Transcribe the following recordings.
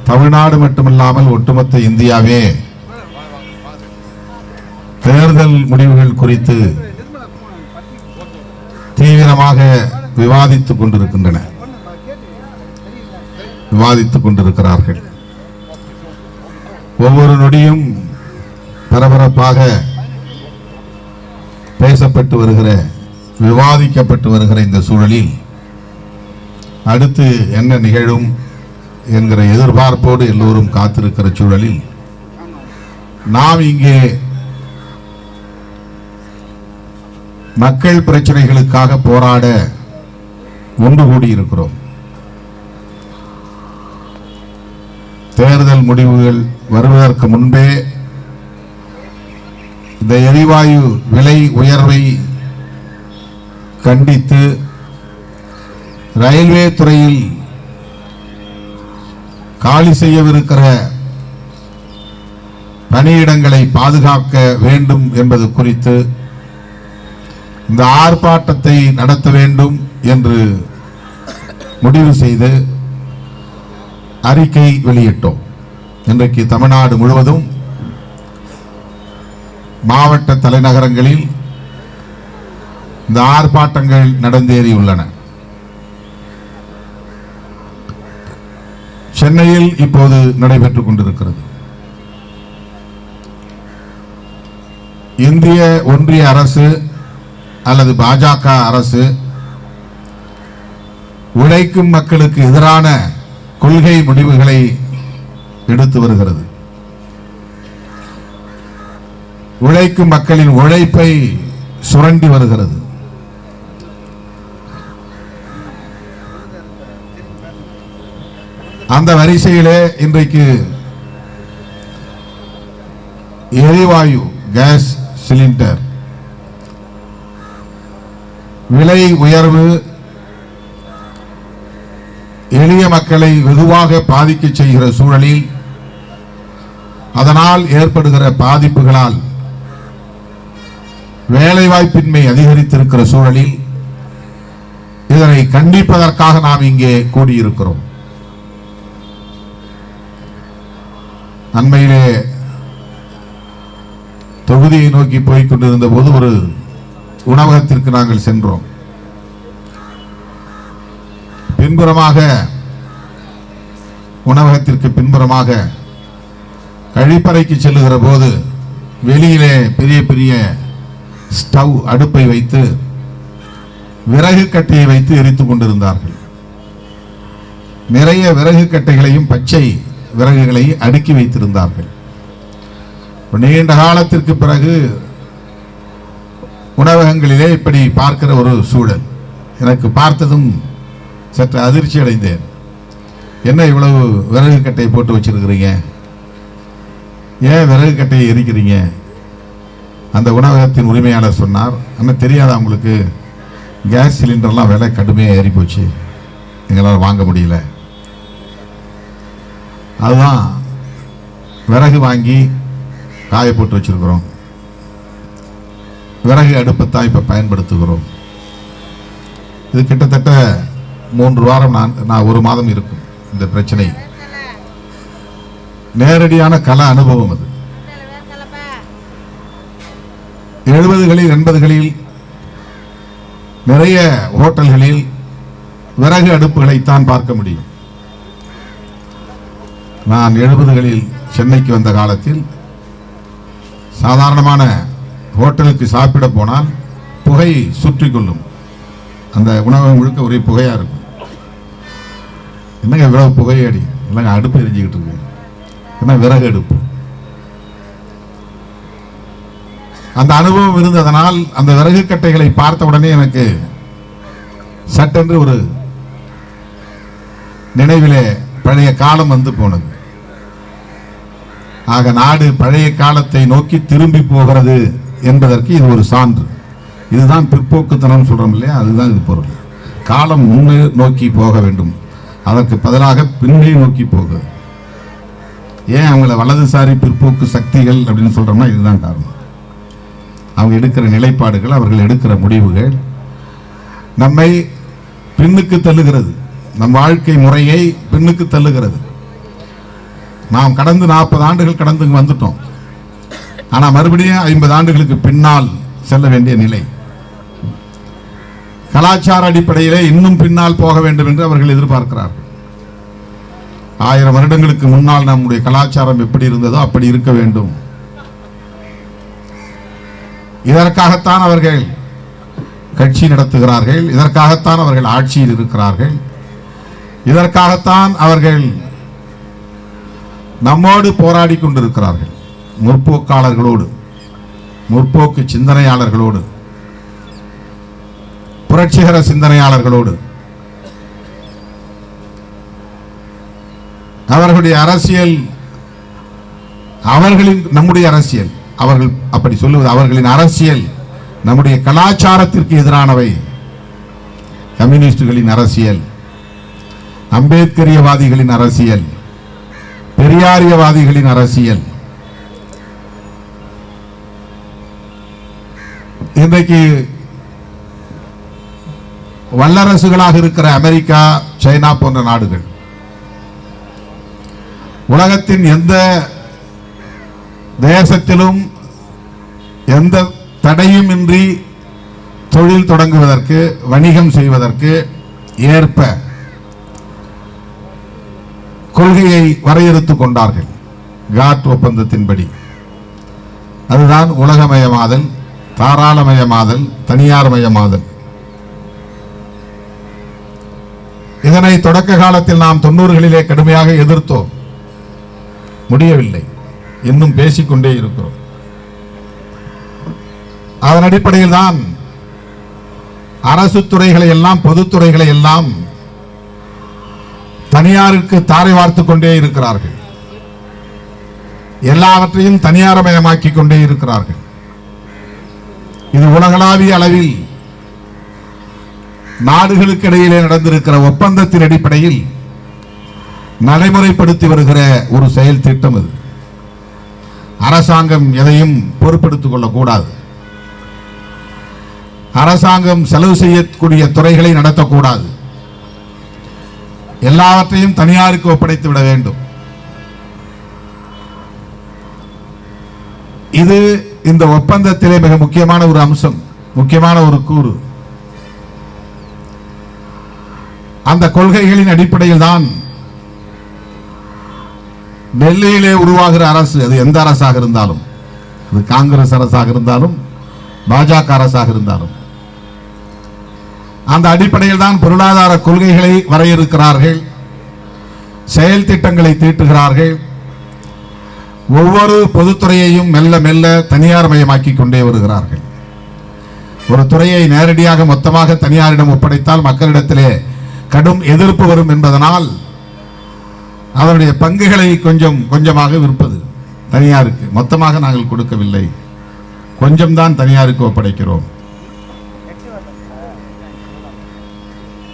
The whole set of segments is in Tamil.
தமிழ்நாடு மட்டுமில்லாமல் ஒட்டுமொத்த இந்தியாவே தேர்தல் முடிவுகள் குறித்து தீவிரமாக விவாதித்துக் கொண்டிருக்கிறார்கள். ஒவ்வொரு நொடியும் பரபரப்பாக பேசப்பட்டு வருகிற, விவாதிக்கப்பட்டு வருகிற இந்த சூழலில் அடுத்து என்ன நிகழும் என்கிற எதிர்பார்ப்போடு எல்லோரும் காத்திருக்கிற சூழலில் நாம் இங்கே மக்கள் பிரச்சனைகளுக்காக போராட ஒன்று கூடியிருக்கிறோம். தேர்தல் முடிவுகள் வருவதற்கு முன்பே இந்த எரிவாயு விலை உயர்வை கண்டித்து ரயில்வே துறையில் காலி செய்யவிருக்கிற பணியிடங்களை பாதுகாக்க வேண்டும் என்பது குறித்து இந்த ஆர்ப்பாட்டத்தை நடத்த வேண்டும் என்று முடிவு செய்து அறிக்கை வெளியிட்டோம். இன்றைக்கு தமிழ்நாடு முழுவதும் மாவட்ட தலைநகரங்களில் இந்த ஆர்ப்பாட்டங்கள் நடந்தேறியுள்ளன. சென்னையில் இப்போது நடைபெற்றுக் கொண்டிருக்கிறது. இந்திய ஒன்றிய அரசு அல்லது பாஜக அரசு உழைக்கும் மக்களுக்கு எதிரான கொள்கை முடிவுகளை எடுத்து வருகிறது. உழைக்கும் மக்களின் உழைப்பை சுரண்டி வருகிறது. அந்த வரிசையிலே இன்றைக்கு எரிவாயு கேஸ் சிலிண்டர் விலை உயர்வு எளிய மக்களை வெகுவாக பாதிக்க செய்கிற சூழலில், அதனால் ஏற்படுகிற பாதிப்புகளால் வேலைவாய்ப்பின்மை அதிகரித்திருக்கிற சூழலில் இதனை கண்டிப்பதற்காக நாம் இங்கே கூடியிருக்கிறோம். அண்மையிலே தொகுதியை நோக்கி போய்க் கொண்டிருந்த போது ஒரு உணவகத்திற்கு நாங்கள் சென்றோம். உணவகத்திற்கு பின்புறமாக கழிப்பறைக்கு செல்லுகிற போது வெளியிலே பெரிய பெரிய ஸ்டவ் அடுப்பை வைத்து விறகு கட்டையை வைத்து எரித்துக் கொண்டிருந்தார்கள். நிறைய விறகு கட்டைகளையும் பச்சை விறகுகளை அடுக்கி வைத்திருந்தார்கள். நீண்ட காலத்திற்கு பிறகு உணவகங்களிலே இப்படி பார்க்கிற ஒரு சூழல் எனக்கு பார்த்ததும் சற்று அதிர்ச்சி அடைந்தேன். என்ன இவ்வளவு விறகு கட்டை போட்டு வச்சிருக்கிறீங்க? ஏன் விறகு கட்டையை எரிக்கிறீங்க? அந்த உணவகத்தின் உரிமையாளர் சொன்னார், அண்ணன் தெரியாதா உங்களுக்கு, கேஸ் சிலிண்டர்லாம் விலை கடுமையாக ஏறி போச்சு, எங்களால் வாங்க முடியல, அதுதான் விறகு வாங்கி காய போட்டு வச்சிருக்கிறோம், விறகு அடுப்பத்தான் இப்ப பயன்படுத்துகிறோம். இது கிட்டத்தட்ட 3 வாரம், நான் 1 மாதம் இருக்கும் இந்த பிரச்சனை. நேரடியான கள அனுபவம் அது. 70களில் 80களில் நிறைய ஹோட்டல்களில் விறகு அடுப்புகளைத்தான் பார்க்க முடியும். நான் 70களில் சென்னைக்கு வந்த காலத்தில் சாதாரணமான ஹோட்டலுக்கு சாப்பிட போனால் புகை சுற்றி கொள்ளும். அந்த உணவகம் முழுக்க ஒரே புகையா இருக்கும். என்னங்க இவ்வளவு புகையடி? இல்லைங்க, அடுப்பு எரிஞ்சுக்கிட்டு இருக்கு. என்ன விறகு அடுப்பு. அந்த அனுபவம் இருந்ததனால் அந்த விறகு கட்டைகளை பார்த்த உடனே எனக்கு சட்டென்று ஒரு நினைவிலே பழைய காலம் வந்து போனது. ஆக நாடு பழைய காலத்தை நோக்கி திரும்பி போகிறது என்பதற்கு இது ஒரு சான்று. இதுதான் பிற்போக்குத்தனம் சொல்றோம் இல்லையா, அதுதான் இது பொருள். காலம் முன்னே நோக்கி போக வேண்டும், அதற்கு பதிலாக பின்னே நோக்கி போகுது. ஏன் அவங்கள வலதுசாரி பிற்போக்கு சக்திகள் அப்படின்னு சொல்றோம்னா இதுதான் காரணம். அவங்க எடுக்கிற நிலைப்பாடுகள், அவர்கள் எடுக்கிற முடிவுகள் நம்மை பின்னுக்கு தள்ளுகிறது, நம் வாழ்க்கை முறையை பின்னுக்கு தள்ளுகிறது. நாம் கடந்து 40 ஆண்டுகள் கடந்து வந்துட்டோம். ஆனால் மறுபடியும் 50 ஆண்டுகளுக்கு பின்னால் செல்ல வேண்டிய நிலை. கலாச்சார அடிப்படையிலே இன்னும் பின்னால் போக வேண்டும் என்று அவர்கள் எதிர்பார்க்கிறார்கள். 1000 வருடங்களுக்கு முன்னால் நம்முடைய கலாச்சாரம் எப்படி இருந்ததோ அப்படி இருக்க வேண்டும். இதற்காகத்தான் அவர்கள் கட்சி நடத்துகிறார்கள், இதற்காகத்தான் அவர்கள் ஆட்சியில் இருக்கிறார்கள், இதற்காகத்தான் அவர்கள் நம்மோடு போராடி கொண்டிருக்கிறார்கள். முற்போக்காளர்களோடு, முற்போக்கு சிந்தனையாளர்களோடு, புரட்சிகர சிந்தனையாளர்களோடு. அவர்களுடைய அரசியல் அவர்களின், நம்முடைய அரசியல், அவர்கள் அப்படி சொல்லுவது, அவர்களின் அரசியல் நம்முடைய கலாச்சாரத்திற்கு எதிரானவை. கம்யூனிஸ்டுகளின் அரசியல், அம்பேத்கரியவாதிகளின் அரசியல், பெரியாரியவாதிகளின் அரசியல். இன்றைக்கு வல்லரசுகளாக இருக்கிற அமெரிக்கா, சைனா போன்ற நாடுகள் உலகத்தின் எந்த தேசத்திலும் எந்த தடையும் இன்றி தொழில் தொடங்குவதற்கு, வணிகம் செய்வதற்கு ஏற்ப கொள்கையை வரையறுத்துக் கொண்டார்கள். காட் ஒப்பந்தத்தின்படி. அதுதான் உலகமயமாதல், தாராளமயமாதல், தனியார்மயமாதல். இதனை தொடக்க காலத்தில் நாம் 90களிலே கடுமையாக எதிர்த்தோம். முடியவில்லை, இன்னும் பேசிக்கொண்டே இருக்கிறோம். அதன் அடிப்படையில் தான் அரசு துறைகளை எல்லாம், பொதுத்துறைகளை எல்லாம் தனியாருக்கு தாரை வார்த்துக் கொண்டே இருக்கிறார்கள். எல்லாவற்றையும் தனியார்மயமாக்கிக் கொண்டே இருக்கிறார்கள். இது உலகளாவிய அளவில் நாடுகளுக்கு இடையிலே நடந்திருக்கிற ஒப்பந்தத்தின் அடிப்படையில் நடைமுறைப்படுத்தி வருகிற ஒரு செயல் திட்டம். இது அரசாங்கம் எதையும் பொறுப்பெடுத்துக் கொள்ளக்கூடாது. அரசாங்கம் செலவு செய்யக்கூடிய துறைகளை நடத்தக்கூடாது. எல்லாவற்றையும் தனியாருக்கு ஒப்படைத்து விட வேண்டும். இது இந்த ஒப்பந்தத்திலே மிக முக்கியமான ஒரு அம்சம், முக்கியமான ஒரு கூறு. அந்த கொள்கைகளின் அடிப்படையில் தான் டெல்லியிலே உருவாகிற அரசு, அது எந்த அரசாக இருந்தாலும், அது காங்கிரஸ் அரசாக இருந்தாலும், பாஜக அரசாக இருந்தாலும், அந்த அடிப்படையில் தான் பொருளாதார கொள்கைகளை வரையறுக்கிறார்கள், செயல் திட்டங்களை தீட்டுகிறார்கள். ஒவ்வொரு பொதுத்துறையையும் மெல்ல மெல்ல தனியார் மயமாக்கிக் கொண்டே வருகிறார்கள். ஒரு துறையை நேரடியாக மொத்தமாக தனியாரிடம் ஒப்படைத்தால் மக்களிடத்திலே கடும் எதிர்ப்பு வரும் என்பதனால் அதனுடைய பங்குகளை கொஞ்சம் கொஞ்சமாக விற்பது தனியாருக்கு. மொத்தமாக நாங்கள் கொடுக்கவில்லை, கொஞ்சம் தான் தனியாருக்கு ஒப்படைக்கிறோம்.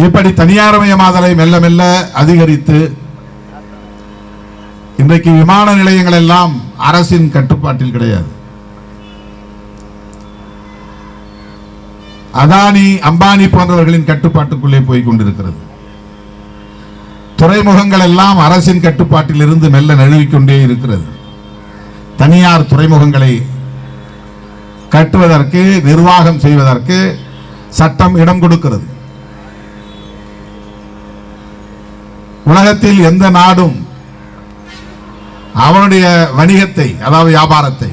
இப்படி தனியார்மயமாதலை மெல்ல மெல்ல அதிகரித்து இன்றைக்கு விமான நிலையங்கள் எல்லாம் அரசின் கட்டுப்பாட்டில் கிடையாது. அதானி, அம்பானி போன்றவர்களின் கட்டுப்பாட்டுக்குள்ளே போய் கொண்டிருக்கிறது. துறைமுகங்கள் எல்லாம் அரசின் கட்டுப்பாட்டில் இருந்து மெல்ல நழுவிக்கொண்டே இருக்கிறது. தனியார் துறைமுகங்களை கட்டுவதற்கு, நிர்வாகம் செய்வதற்கு சட்டம் இடம் கொடுக்கிறது. உலகத்தில் எந்த நாடும் அவனுடைய வணிகத்தை, அதாவது வியாபாரத்தை,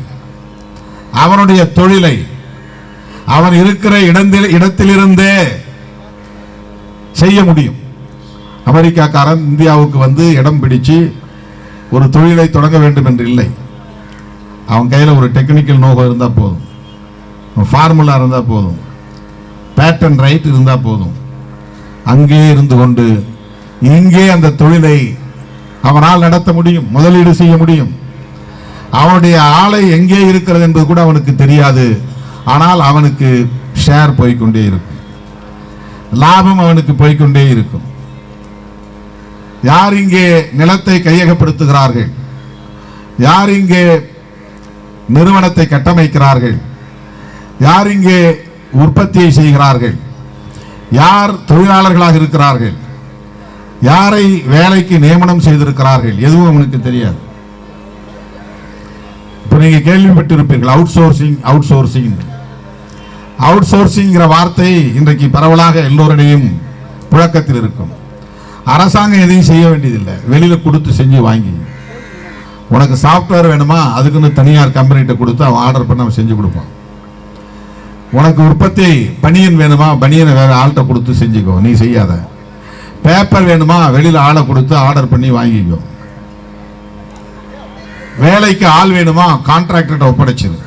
அவனுடைய தொழிலை அவன் இருக்கிற இடத்திலிருந்தே செய்ய முடியும். அமெரிக்காக்காரன் இந்தியாவுக்கு வந்து இடம் பிடிச்சு ஒரு தொழிலை தொடங்க வேண்டும் என்று இல்லை. அவன் கையில் ஒரு டெக்னிக்கல் நோகம் இருந்தால் போதும், ஃபார்முலா இருந்தால் போதும், பேட்டன் ரைட் இருந்தால் போதும். அங்கே இருந்து கொண்டு இங்கே அந்த தொழிலை அவனால் நடத்த முடியும், முதலீடு செய்ய முடியும். அவனுடைய ஆலை எங்கே இருக்கிறது என்பது கூட அவனுக்கு தெரியாது. ஆனால் அவனுக்கு ஷேர் போய்கொண்டே இருக்கும், லாபம் அவனுக்கு போய்கொண்டே இருக்கும். யார் இங்கே நிலத்தை கையகப்படுத்துகிறார்கள், யார் இங்கே நிறுவனத்தை கட்டமைக்கிறார்கள், யார் இங்கே உற்பத்தியை செய்கிறார்கள், யார் தொழிலாளர்களாக இருக்கிறார்கள், யாரை வேலைக்கு நியமனம் செய்திருக்கிறார்கள், எதுவும் அவனுக்கு தெரியாது. நீங்க கேள்விப்பட்டிருப்பீர்கள் அவுட் சோர்சிங் வார்த்தை இன்றைக்கு பரவலாக எல்லோரிடையும் புழக்கத்தில் இருக்கும். அரசாங்கம் எதையும் செய்ய வேண்டியதில்லை, வெளியில கொடுத்து செஞ்சு வாங்கி. உனக்கு சாஃப்ட்வேர் வேணுமா, அதுக்குன்னு தனியார் கம்பெனிகிட்ட கொடுத்து அவன் ஆர்டர் பண்ண அவன் செஞ்சு கொடுப்பான். உனக்கு உற்பத்தி பனியன் வேணுமா, பனியனை வேற ஆள்கிட்ட கொடுத்து செஞ்சுக்கோ, நீ செய்யாத. பேப்பர் வேணுமா, வெளியில ஆளை கொடுத்து ஆர்டர் பண்ணி வாங்கிக்கோ. வேலைக்கு ஆள் வேணுமா, கான்ட்ராக்டர்கிட்ட ஒப்படைச்சிரு.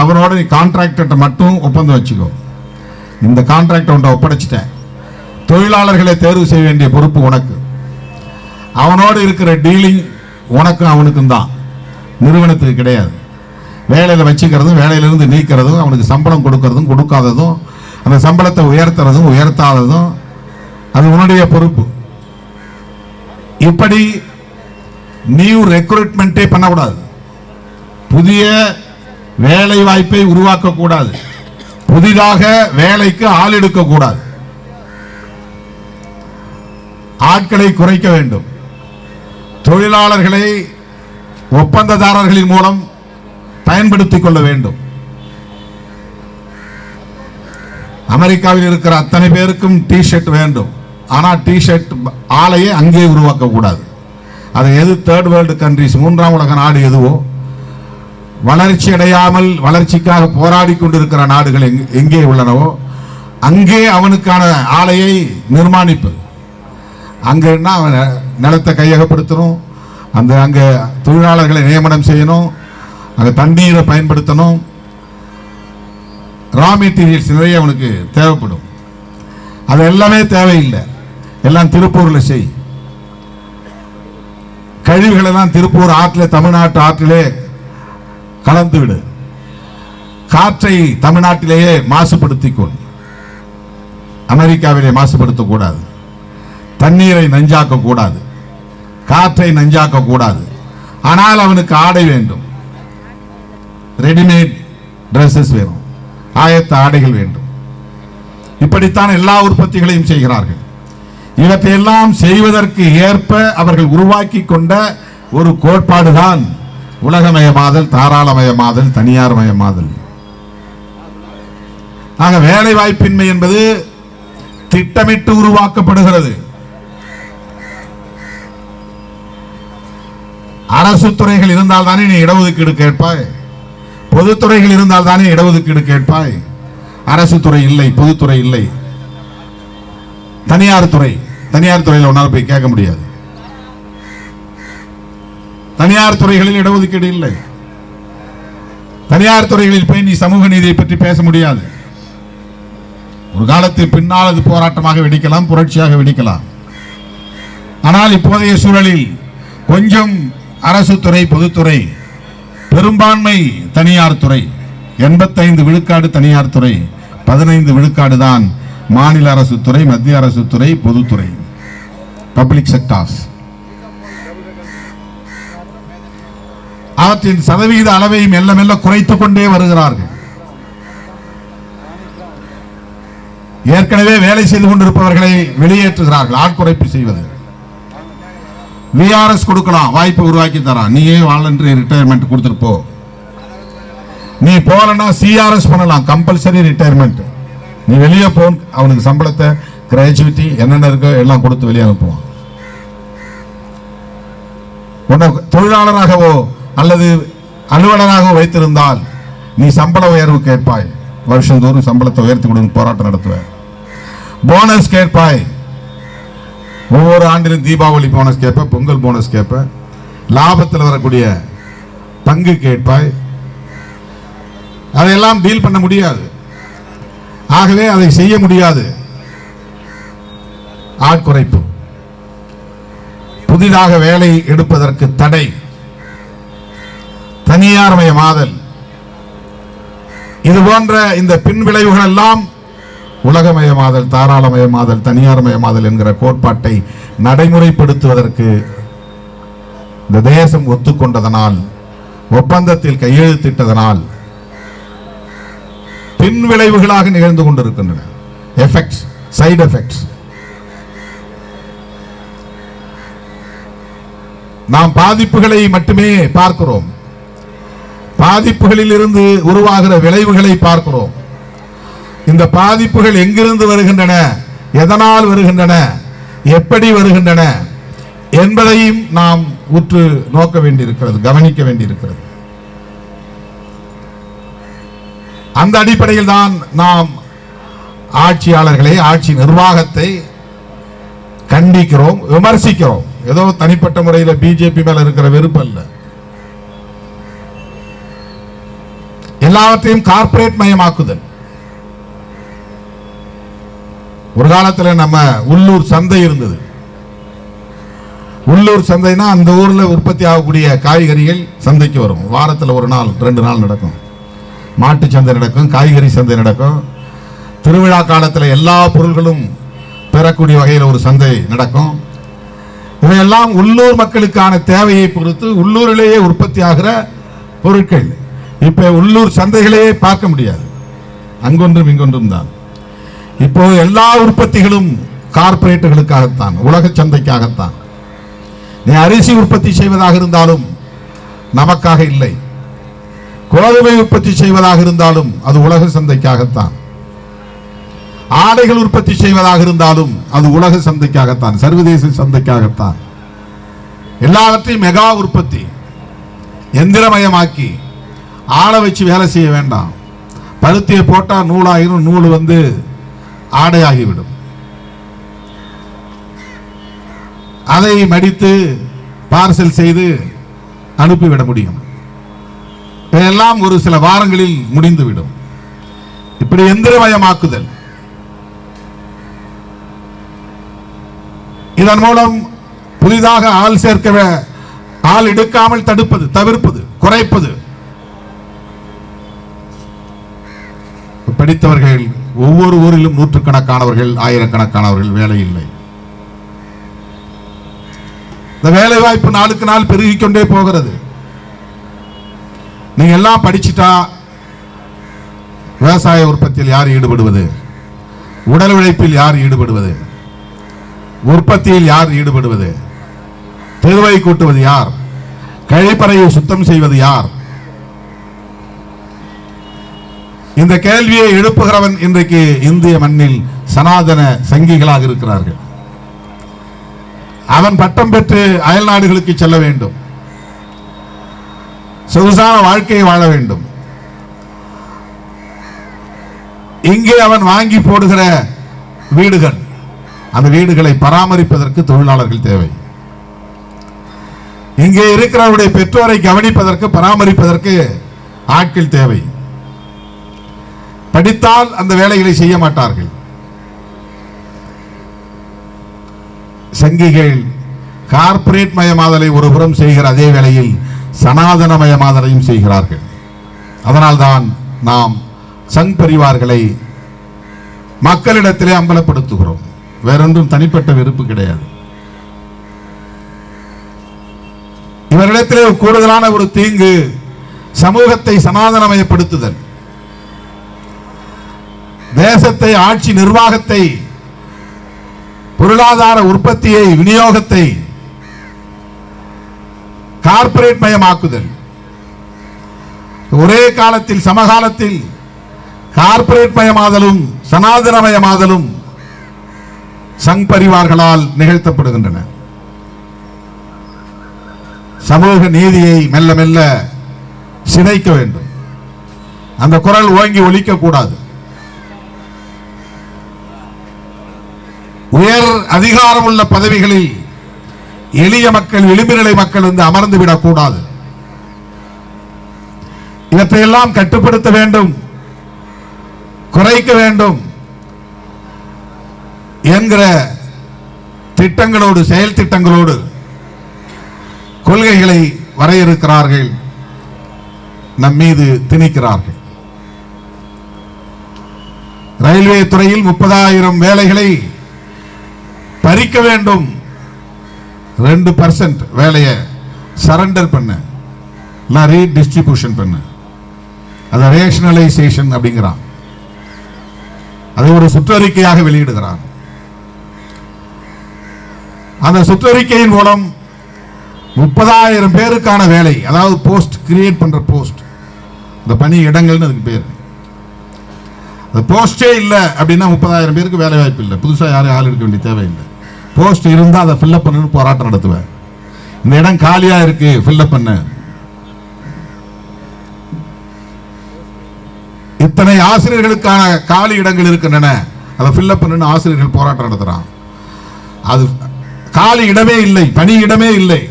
அவனோட நீ கான்ட்ராக்டர்கிட்ட மட்டும் ஒப்பந்தம் வச்சுக்கோ. இந்த கான்ட்ராக்டர் ஒப்படைச்சிட்டேன், தொழிலாளர்களை தேர்வு செய்ய வேண்டிய பொறுப்பு உனக்கு. அவனோடு இருக்கிற டீலிங் உனக்கும் அவனுக்கும் தான், நிறுவனத்துக்கு கிடையாது. வேலையில வச்சுக்கிறதும் வேலையிலிருந்து நீக்கிறதும் அவனுக்கு சம்பளம் கொடுக்கறதும் கொடுக்காததும் அந்த சம்பளத்தை உயர்த்துறதும் உயர்த்தாததும் அது உன்னுடைய பொறுப்பு. இப்படி நியூ ரெக்ரூட்மெண்டே பண்ணக்கூடாது, புதிய வேலை வாய்ப்பை உருவாக்க கூடாது, புதிதாக வேலைக்கு ஆள் எடுக்க கூடாது, ஆட்களை குறைக்க வேண்டும், தொழிலாளர்களை ஒப்பந்ததாரர்களின் மூலம் பயன்படுத்திக் கொள்ள வேண்டும். அமெரிக்காவில் இருக்கிற அத்தனை பேருக்கும் டி ஷர்ட் வேண்டும், ஆனால் டி ஷர்ட் ஆலையை அங்கே உருவாக்க கூடாது. அது எது தேர்ட் வேர்ல்டு கண்ட்ரிஸ், மூன்றாம் உலக நாடு எதுவோ, வளர்ச்சி அடையாமல் வளர்ச்சிக்காக போராடி கொண்டிருக்கிற நாடுகள் எங்கே உள்ளனவோ அங்கே அவனுக்கான ஆலையை நிர்மாணிப்பது. அங்கன்னா அவன் நிலத்தை கையகப்படுத்தணும், அங்கே தொழிலாளர்களை நியமனம் செய்யணும், அங்கே தண்ணீரை பயன்படுத்தணும், ரா மெட்டீரியல்ஸ் நிறைய அவனுக்கு தேவைப்படும். அது எல்லாமே தேவையில்லை, எல்லாம் திருப்பூரில் செய். கழிவுகள் எல்லாம் திருப்பூர் ஆற்றிலே, தமிழ்நாட்டு ஆற்றிலே கலந்து விடு. காற்றை தமிழ்நாட்டிலேயே மாசுபடுத்திக்கொள், அமெரிக்காவிலே மாசுபடுத்தக்கூடாது. தண்ணீரை நஞ்சாக்க கூடாது, காற்றை நஞ்சாக்க கூடாது. ஆனால் அவனுக்கு ஆடை வேண்டும், ரெடிமேட் டிரெஸ்ஸஸ் வேணும், ஆயத்த ஆடைகள் வேண்டும். இப்படித்தான் எல்லா உற்பத்திகளையும் செய்கிறார்கள். இவற்றையெல்லாம் செய்வதற்கு ஏற்ப அவர்கள் உருவாக்கி கொண்ட ஒரு கோட்பாடுதான் உலகமயமாதல், தாராளமயமாதல், தனியார்மயமாதல். ஆக வேலை வாய்ப்பின்மை என்பது திட்டமிட்டு உருவாக்கப்படுகிறது. அரசு துறைகள் இருந்தால் தானே நீ இடஒதுக்கீடு கேட்பாய், பொதுத்துறைகள் இருந்தால் தானே இடஒதுக்கீடு கேட்பாய். அரசு துறை இல்லை, பொதுத்துறை இல்லை, தனியார் துறையில் ஒன்றால் போய் கேட்க முடியாது. தனியார் துறைகளில் இடஒதுக்கீடு இல்லை, தனியார் துறைகளில் போய் நீ சமூக நீதியை பற்றி பேச முடியாது. ஒரு காலத்தில் பின்னால் அது போராட்டமாக வெடிக்கலாம், புரட்சியாக வெடிக்கலாம். ஆனால் இப்போதைய சூழலில் கொஞ்சம் அரசு துறை, பொதுத்துறை, பெரும்பான்மை தனியார் துறை, 85 விழுக்காடு தனியார் துறை, 15 விழுக்காடு தான் மாநில அரசு துறை, மத்திய அரசு துறை, பொதுத்துறை, பப்ளிக் செக்டார்ஸ். அவற்றின் சதவீத அளவை மெல்ல மெல்ல குறைத்துக் கொண்டே வருகிறார்கள். ஏற்கனவே வேலை செய்து கொண்டிருப்பவர்களை வெளியேற்றுகிறார்கள், ஆட்குறைப்பு செய்வது. விஆர்எஸ் கொடுக்கலாம், வாய்ப்பு உருவாக்கி தரான், நீயே வாலண்டரி ரிட்டையர்மெண்ட் கொடுத்துட்டு போ. நீ போலன்னா சிஆர்எஸ் பண்ணலாம், கம்பல்சரி ரிட்டையர்மெண்ட். நீ வெளியே போ, அவனுக்கு சம்பளத்தை, கிராஜுவிட்டி என்னென்ன இருக்கோ எல்லாம் கொடுத்து வெளியே அனுப்புவான். உன்னை தொழிலாளராகவோ அல்லது அலுவலராகவோ வைத்திருந்தால் நீ சம்பள உயர்வு கேட்பாய், வருஷந்தோறும் சம்பளத்தை உயர்த்தி கொடுங்க, போராட்டம் நடத்துவ. போனஸ் கேட்பாய், ஒவ்வொரு ஆண்டிலும் தீபாவளி போனஸ் கேட்ப, பொங்கல் போனஸ் கேட்ப, லாபத்தில் வரக்கூடிய பங்கு கேட்பாய். அதையெல்லாம் டீல் பண்ண முடியாது, ஆகவே அதை செய்ய முடியாது. ஆட்குறைப்பு, புதிதாக வேலை எடுப்பதற்கு தடை, தனியார்மயமாதல், இது போன்ற இந்த பின்விளைவுகள் எல்லாம் உலகமயமாதல், தாராளமயமாதல், தனியார்மயமாதல் என்கிற கோட்பாட்டை நடைமுறைப்படுத்துவதற்கு இந்த தேசம் ஒத்துக்கொண்டதனால், ஒப்பந்தத்தில் கையெழுத்திட்டதனால் பின்விளைவுகளாக நிகழ்ந்து கொண்டிருக்கின்றன. Effects, side effects. நாம் பாதிப்புகளை மட்டுமே பார்க்கிறோம், பாதிப்புகளில் இருந்து உருவாகிற விளைவுகளை பார்க்கிறோம். இந்த பாதிப்புகள் எங்கிருந்து வருகின்றன, எதனால் வருகின்றன, எப்படி வருகின்றன என்பதையும் நாம் உற்று நோக்க வேண்டியிருக்கிறது, கவனிக்க வேண்டியிருக்கிறது. அந்த அடிப்படையில் தான் நாம் ஆட்சியாளர்களை, ஆட்சி நிர்வாகத்தை கண்டிக்கிறோம், விமர்சிக்கிறோம். ஏதோ தனிப்பட்ட முறையில் பிஜேபி மேல இருக்கிற வெறுப்பு அல்ல. எல்லாவற்றையும் கார்ப்பரேட் மயமாக்குதல். ஒரு காலத்தில் நம்ம உள்ளூர் சந்தை இருந்தது. உள்ளூர் சந்தைனா அந்த ஊர்ல உற்பத்தி ஆகக்கூடிய காய்கறிகள் சந்தைக்கு வரும். வாரத்தில் ஒரு நாள் 2 நாள் நடக்கும். மாட்டு சந்தை நடக்கும், காய்கறி சந்தை நடக்கும். திருவிழா காலத்தில் எல்லா பொருள்களும் பெறக்கூடிய வகையில் ஒரு சந்தை நடக்கும். இவையெல்லாம் உள்ளூர் மக்களுக்கான தேவையை பொறுத்து உள்ளூரிலேயே உற்பத்தி ஆகிற பொருட்கள். இப்ப உள்ளூர் சந்தைகளையே பார்க்க முடியாது, அங்கொன்றும் இங்கொன்றும் தான். இப்போ எல்லா உற்பத்திகளும் கார்ப்பரேட்டுகளுக்காகத்தான், உலக சந்தைக்காகத்தான். நீ அரிசி உற்பத்தி செய்வதாக இருந்தாலும் நமக்காக இல்லை, கோதுமை உற்பத்தி செய்வதாக இருந்தாலும் அது உலக சந்தைக்காகத்தான், ஆடைகள் உற்பத்தி செய்வதாக இருந்தாலும் அது உலக சந்தைக்காகத்தான், சர்வதேச சந்தைக்காகத்தான். எல்லாவற்றையும் மெகா உற்பத்தி, எந்திரமயமாக்கி ஆளை வச்சு வேலை செய்ய வேண்டாம். பருத்தியை போட்டா நூலாயிரும், நூல் வந்து ஆடையாகிவிடும். அதை மடித்து பார்சல் செய்து அனுப்பிவிட முடியும். இதெல்லாம் ஒரு சில வாரங்களில் முடிந்துவிடும். இப்படி எந்திரமயமாக்குதல், இதன் மூலம் புதிதாக ஆள் சேர்க்க, ஆள் எடுக்காமல் தடுப்பது, தவிர்ப்பது, குறைப்பது. படித்தவர்கள் ஒவ்வொரு ஊரிலும் நூற்றுக்கணக்கானவர்கள், ஆயிரக்கணக்கானவர்கள் வேலை இல்லை. இந்த வேலை வாய்ப்பு நாளுக்கு நாள் பெருகிக் கொண்டே போகிறது. நீங்க எல்லாம் படிச்சுட்டா விவசாய உற்பத்தியில் யார் ஈடுபடுவது, உடல் உழைப்பில் யார் ஈடுபடுவது, உற்பத்தியில் யார் ஈடுபடுவது, தெருவை கூட்டுவது யார், கழிப்பறையை சுத்தம் செய்வது யார்? இந்த கேள்வியை எழுப்புகிறவன் இன்றைக்கு இந்திய மண்ணில் சனாதன சங்கிகளாக இருக்கிறார்கள். அவன் பட்டம் பெற்று அயல் நாடுகளுக்கு செல்ல வேண்டும், சொகுசான வாழ்க்கையை வாழ வேண்டும். இங்கே அவன் வாங்கி போடுகிற வீடுகள், அந்த வீடுகளை பராமரிப்பதற்கு தொழிலாளர்கள் தேவை. இங்கே இருக்கிறவருடைய பெற்றோரை கவனிப்பதற்கு, பராமரிப்பதற்கு ஆட்கள் தேவை. படித்தால் அந்த வேலைகளை செய்ய மாட்டார்கள். சங்கிகள் கார்ப்பரேட் மயமாதலை ஒரு புறம் செய்கிற அதே வேளையில் சனாதன மயமாதலையும் செய்கிறார்கள். அதனால்தான் நாம் சங் பரிவார்களை மக்களிடத்திலே அம்பலப்படுத்துகிறோம். வேறொன்றும் தனிப்பட்ட வெறுப்பு கிடையாது. இவரிடத்திலே கூடுதலான ஒரு தீங்கு சமூகத்தை சனாதனமயப்படுத்துதல், தேசத்தை, ஆட்சி நிர்வாகத்தை, பொருளாதார உற்பத்தியை, விநியோகத்தை கார்ப்பரேட் மயமாக்குதல். ஒரே காலத்தில், சமகாலத்தில் கார்ப்பரேட் மயமாதலும் சனாதனமயமாதலும் சங் பரிவார்களால் நிகழ்த்தப்படுகின்றன. சமூக நீதியை மெல்ல மெல்ல சிதைக்க வேண்டும். அந்த குரல் ஓங்கி ஒலிக்க கூடாது. உயர் அதிகாரம் உள்ள பதவிகளில் எளிய மக்கள், விளிம்பு நிலை மக்கள் வந்து அமர்ந்து விடக்கூடாது. இவற்றையெல்லாம் கட்டுப்படுத்த வேண்டும், குறைக்க வேண்டும் என்கிற திட்டங்களோடு, செயல் திட்டங்களோடு கொள்கைகளை வரையறுக்கிறார்கள், நம் மீது திணிக்கிறார்கள். ரயில்வே துறையில் 30,000 வேலைகளை பறிக்க வேண்டும். 2% வேலையை சரண்டர் பண்ண, ரீடிஸ்ட்ரிபியூஷன் பண்ண, அது ரேஷனலைசேஷன் அப்படிங்கிறான். அதை ஒரு சுற்றறிக்கையாக வெளியிடுகிறான். அந்த சுற்றறிக்கையின் மூலம் 30,000 பேருக்கான வேலை, அதாவது போஸ்ட் கிரியேட் பண்ற போஸ்ட், இந்த பணி இடங்கள்னு அதுக்கு பேர். அந்த போஸ்டே இல்லை அப்படின்னா 30,000 பேருக்கு வேலை வாய்ப்பு இல்லை. புதுசாக யாரும் ஆள் எடுக்க வேண்டிய தேவையில்லை. போஸ்ட் இருந்தால் அதை ஃபில்அப் பண்ணணும்னு போராட்டம் நடத்துவேன். இந்த இடம் காலியாக இருக்கு, ஃபில்அப் பண்ண. இத்தனை ஆசிரியர்களுக்கான காலி இடங்கள் இருக்கின்றன, அதை ஃபில்அப் பண்ணு ஆசிரியர்கள் போராட்டம் நடத்துறான். அது காலி இடமே இல்லை, பணி இடமே இல்லை.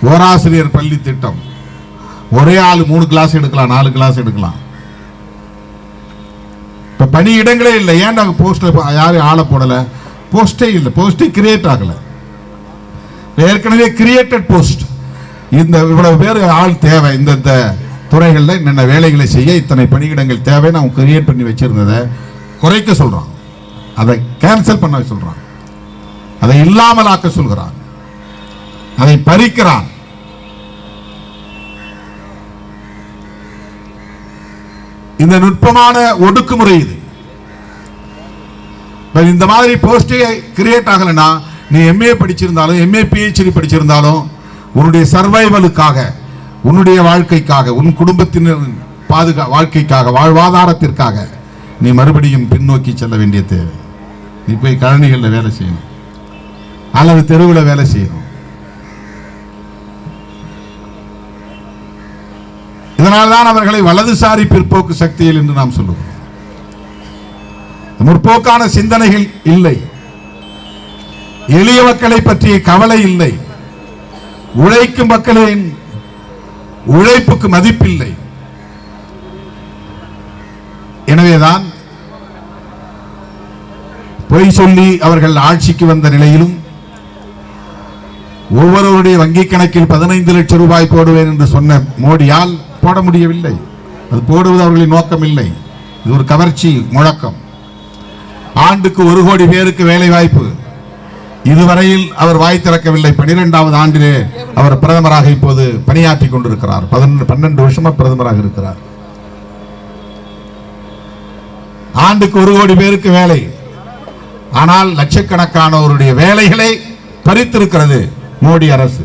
ஓராசிரியர் பள்ளி திட்டம், ஒரே ஆள் 3 கிளாஸ் எடுக்கலாம், 4 கிளாஸ் எடுக்கலாம். இப்ப பணி இடங்களே இல்லை. ஏன் நாங்க போஸ்ட் யாரும் ஆளை போடல? போஸ்டே இல்லை, போஸ்டே கிரியேட் ஆகல. ஏற்கனவே கிரியேட்டட் போஸ்ட். இந்த இவ்வளவு பேர் ஆள் தேவை, இந்த துறைகளில் என்னென்ன வேலைகளை செய்ய இத்தனை பணியிடங்கள் தேவை அவங்க கிரியேட் பண்ணி வச்சிருந்ததை குறைக்க சொல்றான், அதை கேன்சல் பண்ண சொல்றான், அதை இல்லாமல் ஆக்க சொல்கிறான், அதை பறிக்கிறான். இந்த நுட்பமான ஒடுக்குமுறை இது. இந்த மாதிரி போஸ்டே கிரியேட் ஆகலன்னா நீ எம்ஏ படிச்சிருந்தாலும் எம்ஏ பிஹெச்டி படிச்சிருந்தாலும் உன்னுடைய சர்வைவலுக்காக, உன்னுடைய வாழ்க்கைக்காக, உன் குடும்பத்தினர் வாழ்க்கைக்காக, வாழ்வாதாரத்திற்காக நீ மறுபடியும் பின்னோக்கி செல்ல வேண்டிய தேவை. நீ போய் கழனிகளில் வேலை செய்யணும் அல்லது தெருவில் வேலை செய்யணும். இதனால்தான் அவர்களை வலதுசாரி பிற்போக்கு சக்திகள் என்று நாம் சொல்லுவோம். முற்போக்கான சிந்தனைகள் இல்லை, எளிய மக்களை பற்றிய கவலை இல்லை, உழைக்கும் மக்களின் உழைப்புக்கு மதிப்பில்லை. எனவேதான் பொய் சொல்லி அவர்கள் ஆட்சிக்கு வந்த நிலையிலும் ஒவ்வொருவருடைய வங்கிக் கணக்கில் 15 லட்சம் ரூபாய் போடுவேன் என்று சொன்ன மோடியால் போட முடியவில்லை. அது போடுவது அவர்களின் நோக்கம் இல்லை, இது ஒரு கவர்ச்சி முழக்கம். ஆண்டுக்கு 1 கோடி பேருக்கு வேலை வாய்ப்பு, இதுவரையில் அவர் வாய் திறக்கவில்லை. 12வது ஆண்டிலே அவர் பிரதமராக இப்போது பணியாற்றி கொண்டிருக்கிறார். 12 வருஷமா பிரதமராக இருக்கிறார். ஆண்டுக்கு 1 கோடி பேருக்கு வேலை, ஆனால் லட்சக்கணக்கானவருடைய வேலைகளை பறித்திருக்கிறது மோடி அரசு.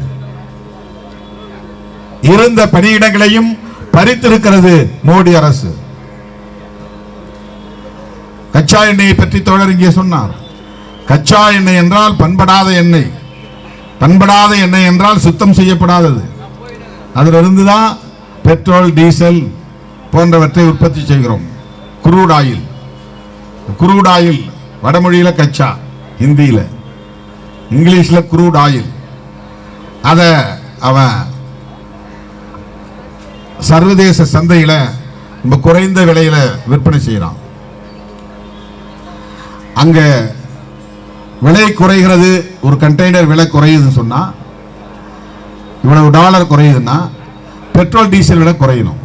இருந்த பணியிடங்களையும் பறித்திருக்கிறது மோடி அரசு. கச்சா எண்ணெயை பற்றி தோழர் இங்கே சொன்னார். கச்சா எண்ணெய் என்றால் பண்படாத எண்ணெய், பண்படாத எண்ணெய் என்றால் சுத்தம் செய்யப்படாதது. அதிலிருந்து தான் பெட்ரோல், டீசல் போன்றவற்றை உற்பத்தி செய்கிறோம். குரூட் ஆயில், குரூட் ஆயில் வடமொழியில கச்சா, ஹிந்தியில, இங்கிலீஷ்ல குரூட் ஆயில். அத அவன் சர்வதேச சந்தையில ரொம்ப குறைந்த விலையில விற்பனை செய்யறான். அங்க விலை குறைகிறது, ஒரு கண்டெய்னர் விலை குறையுதுன்னு சொன்னா, இவ்வளவு டாலர் குறையுதுன்னா பெட்ரோல் டீசல் விலை குறையணும்.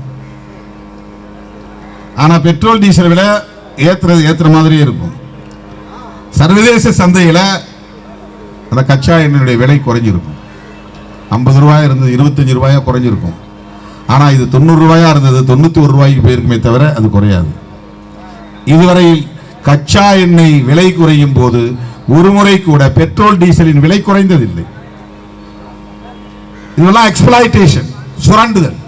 ஆனா பெட்ரோல் டீசல் விலை ஏத்துற மாதிரி இருக்கும். சர்வதேச சந்தையில அந்த கச்சா எண்ணெயுடைய விலை குறைஞ்சிருக்கும். 50 ரூபாய் இருந்தது 25 ரூபாயா குறைஞ்சிருக்கும். ஆனா இது 90 ரூபாயா இருந்தது 91 ரூபாய்க்கு போயிருக்குமே தவிர அது குறையாது. இதுவரையில் கச்சா எண்ணெய் விலை குறையும் போது ஒரு முறை கூட பெட்ரோல் டீசலின் விலை குறைந்ததில்லை. இதெல்லாம் எக்ஸ்பிளாய்டேஷன், சுரண்டுதல்,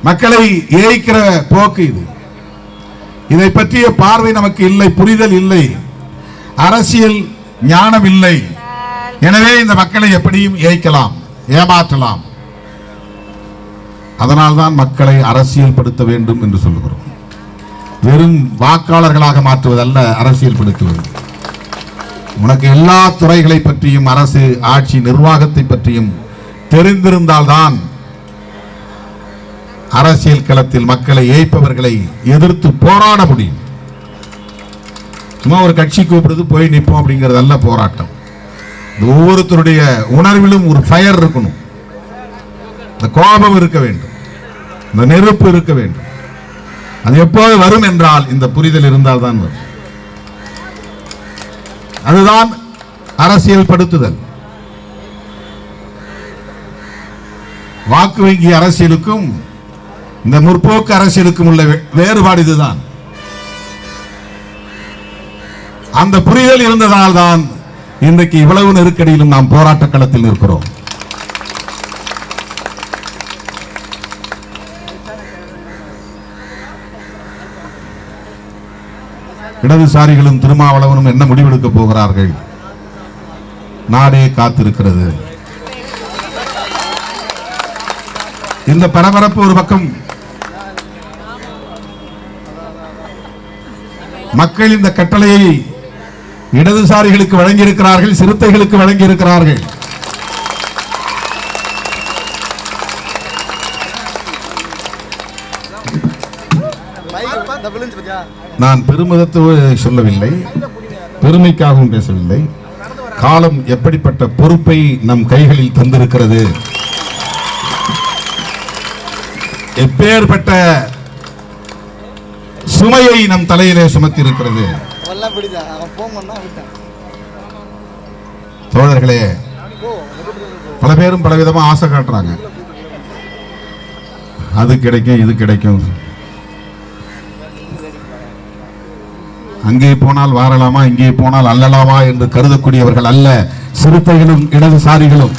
மக்களை ஏய்க்கிற போக்கு இது. இதை பற்றிய பார்வை நமக்கு இல்லை, புரிதல் இல்லை, அரசியல் ஞானம் இல்லை. எனவே இந்த மக்களை எப்படியும் ஏய்க்கலாம், ஏமாற்றலாம். அதனால்தான் மக்களை அரசியல் படுத்த வேண்டும் என்று சொல்லுகிறோம். வெறும் வாக்காளர்களாக மாற்றுவதல்ல அரசியல் படுத்துவது. உனக்கு எல்லா துறைகளை பற்றியும், அரசு ஆட்சி நிர்வாகத்தை பற்றியும் தெரிந்திருந்தால்தான் அரசியல் களத்தில் மக்களை ஏய்ப்பவர்களை எதிர்த்து போராட முடியும். சும்மா ஒரு கட்சி கூப்பிடுறது போய் நிற்போம் அப்படிங்கிறது அல்ல போராட்டம். ஒவ்வொருத்தருடைய உணர்விலும் ஒரு ஃபயர் இருக்கணும், இந்த கோபம் இருக்க வேண்டும், இந்த நெருப்பு இருக்க வேண்டும். அது எப்போது வரும் என்றால் இந்த புரிதல் இருந்தால் தான் வரும். அதுதான் அரசியல் படுத்துதல். வாக்கு வங்கி அரசியலுக்கும் இந்த முற்போக்கு அரசியலுக்கும் உள்ள வேறுபாடு இதுதான். அந்த புரிதல் இருந்ததால் தான் இன்றைக்கு இவ்வளவு நெருக்கடியிலும் நாம் போராட்ட களத்தில் இருக்கிறோம். இடதுசாரிகளும் திருமாவளவனும் என்ன முடிவெடுக்க போகிறார்கள்? நாடே காத்திருக்கிறது. இந்த பரபரப்பு ஒரு பக்கம். மக்கள் இந்த கட்டளையை இடதுசாரிகளுக்கு வழங்கியிருக்கிறார்கள், சிறுத்தைகளுக்கு வழங்கியிருக்கிறார்கள். நான் பெருமிதத்தை சொல்லவில்லை, பெருமைக்காகவும் பேசவில்லை. காலம் எப்படிப்பட்ட பொறுப்பை நம் கைகளில் தந்திருக்கிறது, எப்பேற்பட்ட சுமையை நம் தலையிலே சுமத்தி இருக்கிறது. தோழர்களே, பல பேரும் பலவிதமா ஆசை காட்டுறாங்க. அது கிடைக்கும், இது கிடைக்கும், அங்கே போனால் வாரலாமா, இங்கே போனால் அல்லலாமா என்று கருதக்கூடியவர்கள் அல்ல சிறுத்தைகளும் இடதுசாரிகளும்.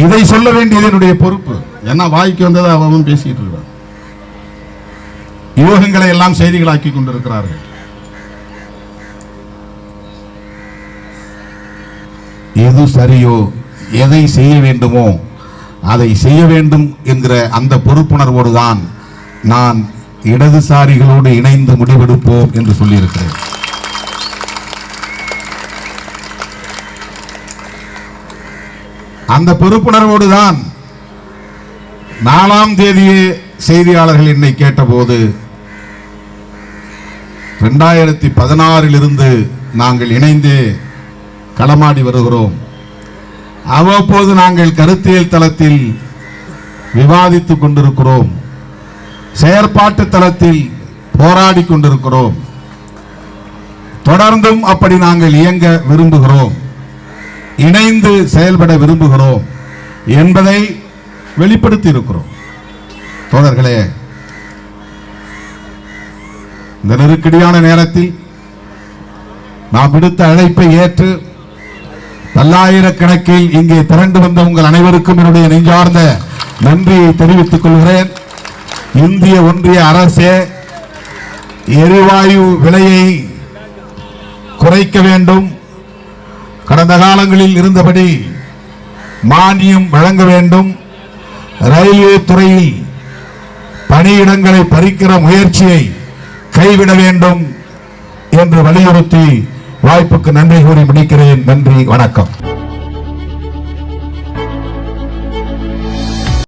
இதை சொல்ல வேண்டியது என்னுடைய பொறுப்பு. ஏன்னா வாய்க்கு வந்ததை அவன் பேசிட்டு இருக்கான். யோகங்களை எல்லாம் செய்திகளாக்கி கொண்டிருக்கிறார்கள். எது சரியோ, எதை செய்ய வேண்டுமோ அதை செய்ய வேண்டும் என்கிற அந்த பொறுப்புணர்வோடு தான் நான் இடதுசாரிகளோடு இணைந்து முடிவெடுப்போம் என்று சொல்லியிருக்கிறேன். அந்த பொறுப்புணர்வோடு தான் 4ஆம் தேதியே செய்தியாளர்கள் என்னை கேட்டபோது 2016 நாங்கள் இணைந்து களமாடி வருகிறோம். அவ்வப்போது நாங்கள் கருத்தியல் தளத்தில் விவாதித்துக் கொண்டிருக்கிறோம், செயற்பாட்டு தளத்தில் போராடி கொண்டிருக்கிறோம். தொடர்ந்தும் அப்படி நாங்கள் இயங்க விரும்புகிறோம், இணைந்து செயல்பட விரும்புகிறோம் என்பதை வெளிப்படுத்தி இருக்கிறோம். தோழர்களே, இந்த நெருக்கடியான நேரத்தில் நாம் விடுத்த அழைப்பை ஏற்று பல்லாயிரக்கணக்கில் இங்கே திரண்டு வந்த உங்கள் அனைவருக்கும் என்னுடைய நெஞ்சார்ந்த நன்றியை தெரிவித்துக் கொள்கிறேன். இந்திய ஒன்றிய அரசே எரிவாயு விலையை குறைக்க வேண்டும், கடந்த காலங்களில் இருந்தபடி மானியம் வழங்க வேண்டும், ரயில்வே துறையில் பணியிடங்களை பறிக்கிற முயற்சியை கைவிட வேண்டும் என்று வலியுறுத்தி வாய்ப்புக்கு நன்றி கூறி முடிக்கிறேன். நன்றி, வணக்கம்.